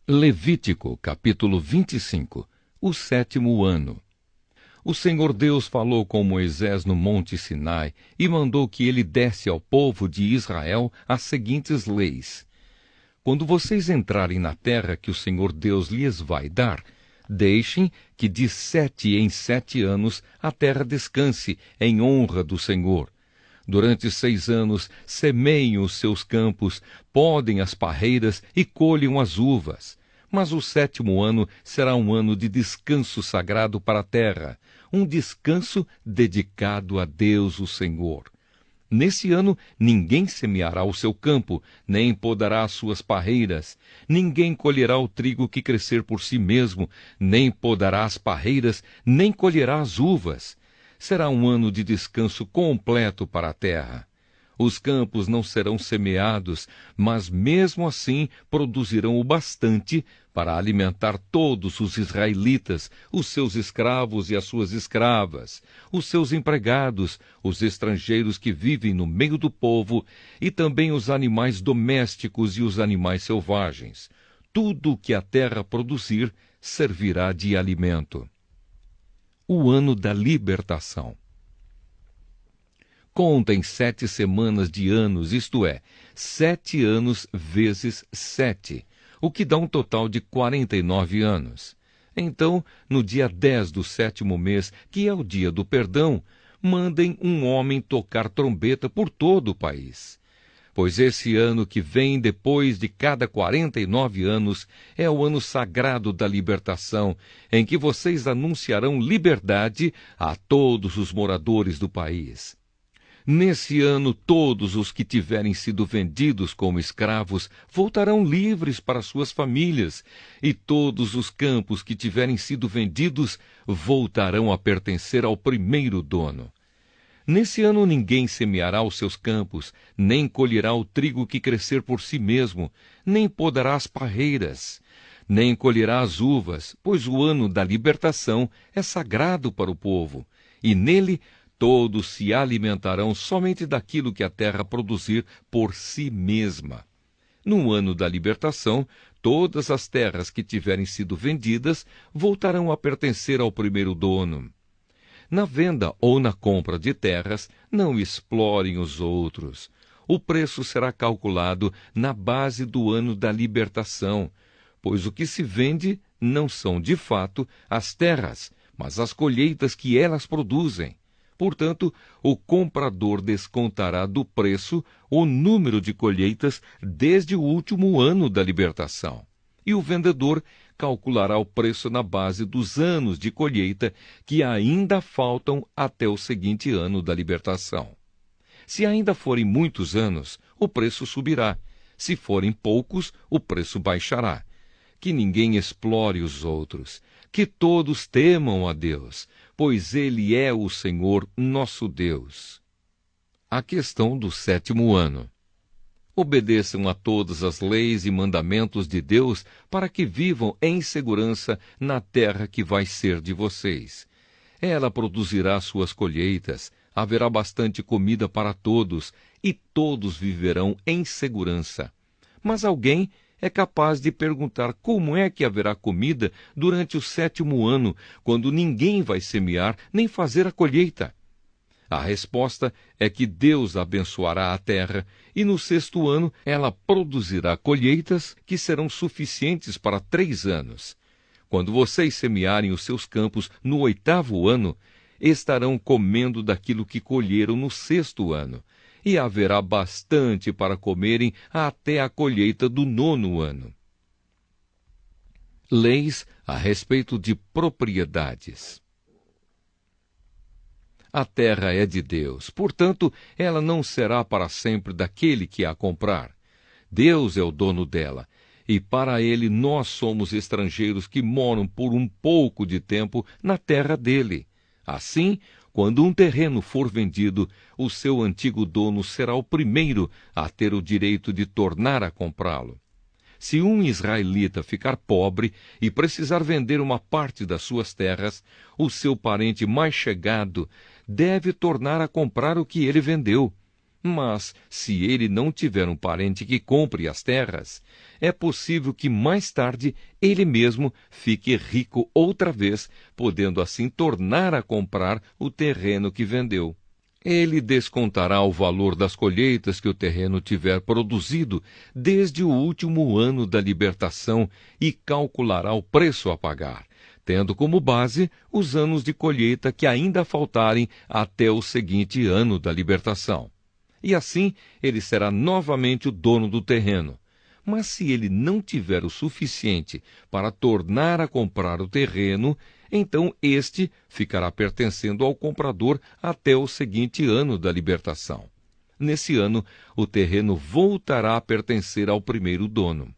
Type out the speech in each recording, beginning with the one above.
Levítico, capítulo 25. O sétimo ano. O Senhor Deus falou com Moisés no monte Sinai e mandou que ele desse ao povo de Israel as seguintes leis. Quando vocês entrarem na terra que o Senhor Deus lhes vai dar, deixem que de 7 em 7 anos a terra descanse em honra do Senhor. Durante 6 anos semeiem os seus campos, podem as parreiras e colham as uvas. Mas o 7º ano será um ano de descanso sagrado para a terra, um descanso dedicado a Deus o Senhor. Nesse ano ninguém semeará o seu campo, nem podará as suas parreiras. Ninguém colherá o trigo que crescer por si mesmo, nem podará as parreiras, nem colherá as uvas. Será um ano de descanso completo para a terra. Os campos não serão semeados, mas mesmo assim produzirão o bastante para alimentar todos os israelitas, os seus escravos e as suas escravas, os seus empregados, os estrangeiros que vivem no meio do povo e também os animais domésticos e os animais selvagens. Tudo o que a terra produzir servirá de alimento. O ano da libertação. Contem 7 semanas de anos, isto é, 7 anos vezes 7, o que dá um total de 49 anos. Então, no dia 10 do 7º mês, que é o dia do perdão, mandem um homem tocar trombeta por todo o país. Pois esse ano que vem depois de cada 49 anos é o ano sagrado da libertação, em que vocês anunciarão liberdade a todos os moradores do país. Nesse ano, todos os que tiverem sido vendidos como escravos voltarão livres para suas famílias, e todos os campos que tiverem sido vendidos voltarão a pertencer ao primeiro dono. Nesse ano ninguém semeará os seus campos, nem colherá o trigo que crescer por si mesmo, nem podará as parreiras, nem colherá as uvas, pois o ano da libertação é sagrado para o povo, e nele todos se alimentarão somente daquilo que a terra produzir por si mesma. No ano da libertação, todas as terras que tiverem sido vendidas voltarão a pertencer ao primeiro dono. Na venda ou na compra de terras, não explorem os outros. O preço será calculado na base do ano da libertação, pois o que se vende não são, de fato, as terras, mas as colheitas que elas produzem. Portanto, o comprador descontará do preço o número de colheitas desde o último ano da libertação. E o vendedor calculará o preço na base dos anos de colheita que ainda faltam até o seguinte ano da libertação. Se ainda forem muitos anos, o preço subirá. Se forem poucos, o preço baixará. Que ninguém explore os outros, que todos temam a Deus, pois Ele é o Senhor nosso Deus. A questão do 7º ano. Obedeçam a todas as leis e mandamentos de Deus para que vivam em segurança na terra que vai ser de vocês. Ela produzirá suas colheitas, haverá bastante comida para todos, e todos viverão em segurança. Mas alguém é capaz de perguntar como é que haverá comida durante o 7º ano, quando ninguém vai semear nem fazer a colheita. A resposta é que Deus abençoará a terra, e no 6º ano ela produzirá colheitas que serão suficientes para 3 anos. Quando vocês semearem os seus campos no 8º ano, estarão comendo daquilo que colheram no 6º ano, e haverá bastante para comerem até a colheita do 9º ano. Leis a respeito de propriedades. A terra é de Deus, portanto, ela não será para sempre daquele que a comprar. Deus é o dono dela, e para ele nós somos estrangeiros que moram por um pouco de tempo na terra dele. Assim, quando um terreno for vendido, o seu antigo dono será o primeiro a ter o direito de tornar a comprá-lo. Se um israelita ficar pobre e precisar vender uma parte das suas terras, o seu parente mais chegado deve tornar a comprar o que ele vendeu. Mas, se ele não tiver um parente que compre as terras, é possível que mais tarde ele mesmo fique rico outra vez, podendo assim tornar a comprar o terreno que vendeu. Ele descontará o valor das colheitas que o terreno tiver produzido desde o último ano da libertação e calculará o preço a pagar, tendo como base os anos de colheita que ainda faltarem até o seguinte ano da libertação. E assim ele será novamente o dono do terreno. Mas se ele não tiver o suficiente para tornar a comprar o terreno, então este ficará pertencendo ao comprador até o seguinte ano da libertação. Nesse ano, o terreno voltará a pertencer ao primeiro dono.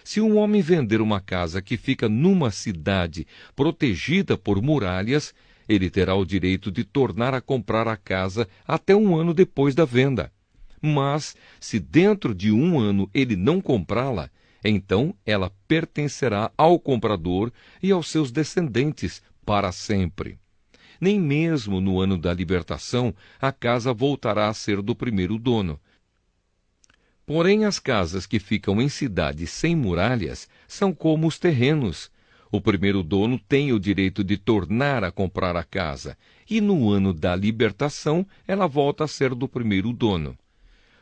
Se um homem vender uma casa que fica numa cidade protegida por muralhas, ele terá o direito de tornar a comprar a casa até um ano depois da venda. Mas, se dentro de um ano ele não comprá-la, então ela pertencerá ao comprador e aos seus descendentes para sempre. Nem mesmo no ano da libertação a casa voltará a ser do primeiro dono. Porém, as casas que ficam em cidades sem muralhas são como os terrenos. O primeiro dono tem o direito de tornar a comprar a casa, e no ano da libertação ela volta a ser do primeiro dono.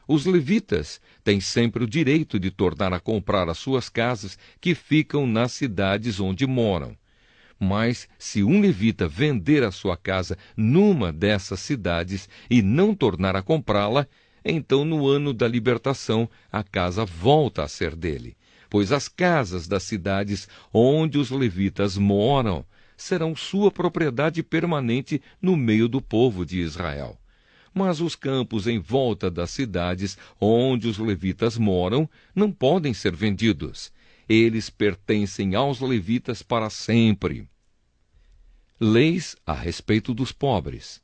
Os levitas têm sempre o direito de tornar a comprar as suas casas que ficam nas cidades onde moram. Mas, se um levita vender a sua casa numa dessas cidades e não tornar a comprá-la, então no ano da libertação a casa volta a ser dele, pois as casas das cidades onde os levitas moram serão sua propriedade permanente no meio do povo de Israel. Mas os campos em volta das cidades onde os levitas moram não podem ser vendidos. Eles pertencem aos levitas para sempre. Leis a respeito dos pobres.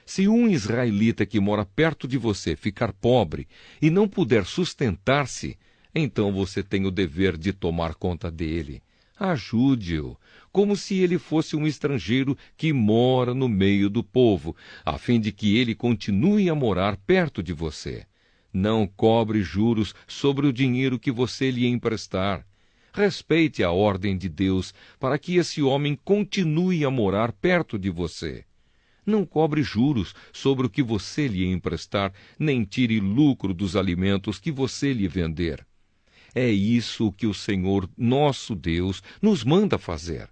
Se um israelita que mora perto de você ficar pobre e não puder sustentar-se, então você tem o dever de tomar conta dele. Ajude-o, como se ele fosse um estrangeiro que mora no meio do povo, a fim de que ele continue a morar perto de você. Não cobre juros sobre o dinheiro que você lhe emprestar. Respeite a ordem de Deus para que esse homem continue a morar perto de você. Não cobre juros sobre o que você lhe emprestar, nem tire lucro dos alimentos que você lhe vender. É isso que o Senhor, nosso Deus, nos manda fazer.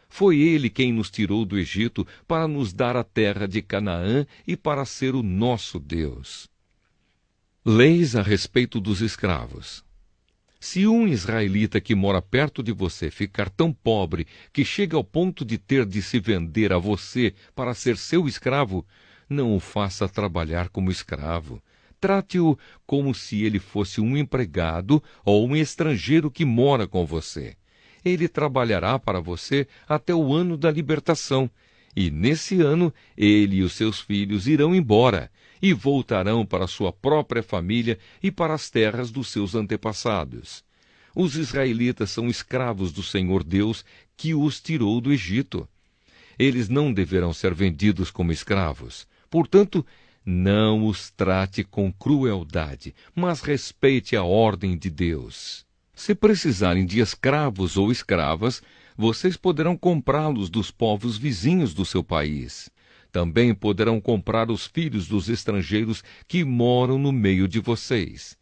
Foi Ele quem nos tirou do Egito para nos dar a terra de Canaã e para ser o nosso Deus. Leis a respeito dos escravos. Se um israelita que mora perto de você ficar tão pobre que chega ao ponto de ter de se vender a você para ser seu escravo, não o faça trabalhar como escravo. Trate-o como se ele fosse um empregado ou um estrangeiro que mora com você. Ele trabalhará para você até o ano da libertação, e nesse ano ele e os seus filhos irão embora e voltarão para sua própria família e para as terras dos seus antepassados. Os israelitas são escravos do Senhor Deus que os tirou do Egito. Eles não deverão ser vendidos como escravos. Portanto, não os trate com crueldade, mas respeite a ordem de Deus. Se precisarem de escravos ou escravas, vocês poderão comprá-los dos povos vizinhos do seu país. Também poderão comprar os filhos dos estrangeiros que moram no meio de vocês.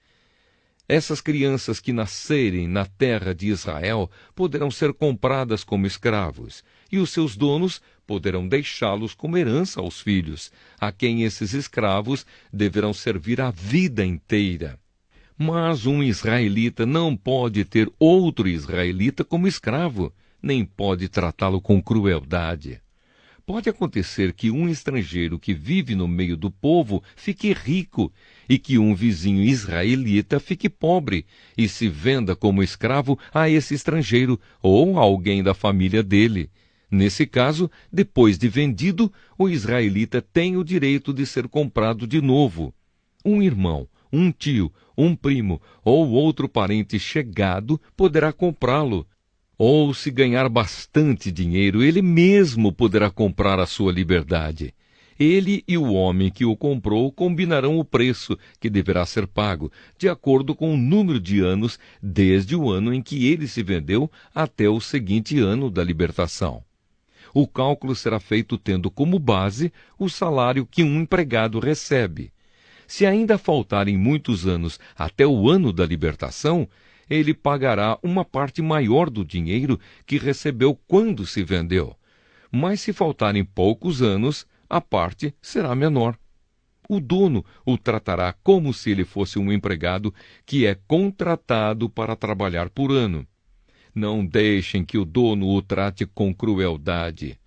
Essas crianças que nascerem na terra de Israel poderão ser compradas como escravos, e os seus donos poderão deixá-los como herança aos filhos, a quem esses escravos deverão servir a vida inteira. Mas um israelita não pode ter outro israelita como escravo, nem pode tratá-lo com crueldade. Pode acontecer que um estrangeiro que vive no meio do povo fique rico e que um vizinho israelita fique pobre e se venda como escravo a esse estrangeiro ou a alguém da família dele. Nesse caso, depois de vendido, o israelita tem o direito de ser comprado de novo. Um irmão, um tio, um primo ou outro parente chegado poderá comprá-lo. Ou, se ganhar bastante dinheiro, ele mesmo poderá comprar a sua liberdade. Ele e o homem que o comprou combinarão o preço que deverá ser pago, de acordo com o número de anos desde o ano em que ele se vendeu até o seguinte ano da libertação. O cálculo será feito tendo como base o salário que um empregado recebe. Se ainda faltarem muitos anos até o ano da libertação, ele pagará uma parte maior do dinheiro que recebeu quando se vendeu. Mas se faltarem poucos anos, a parte será menor. O dono o tratará como se ele fosse um empregado que é contratado para trabalhar por ano. Não deixem que o dono o trate com crueldade.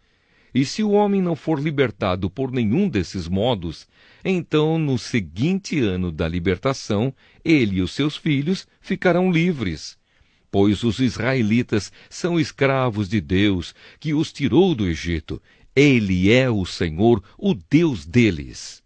E se o homem não for libertado por nenhum desses modos, então no seguinte ano da libertação, ele e os seus filhos ficarão livres. Pois os israelitas são escravos de Deus, que os tirou do Egito. Ele é o Senhor, o Deus deles.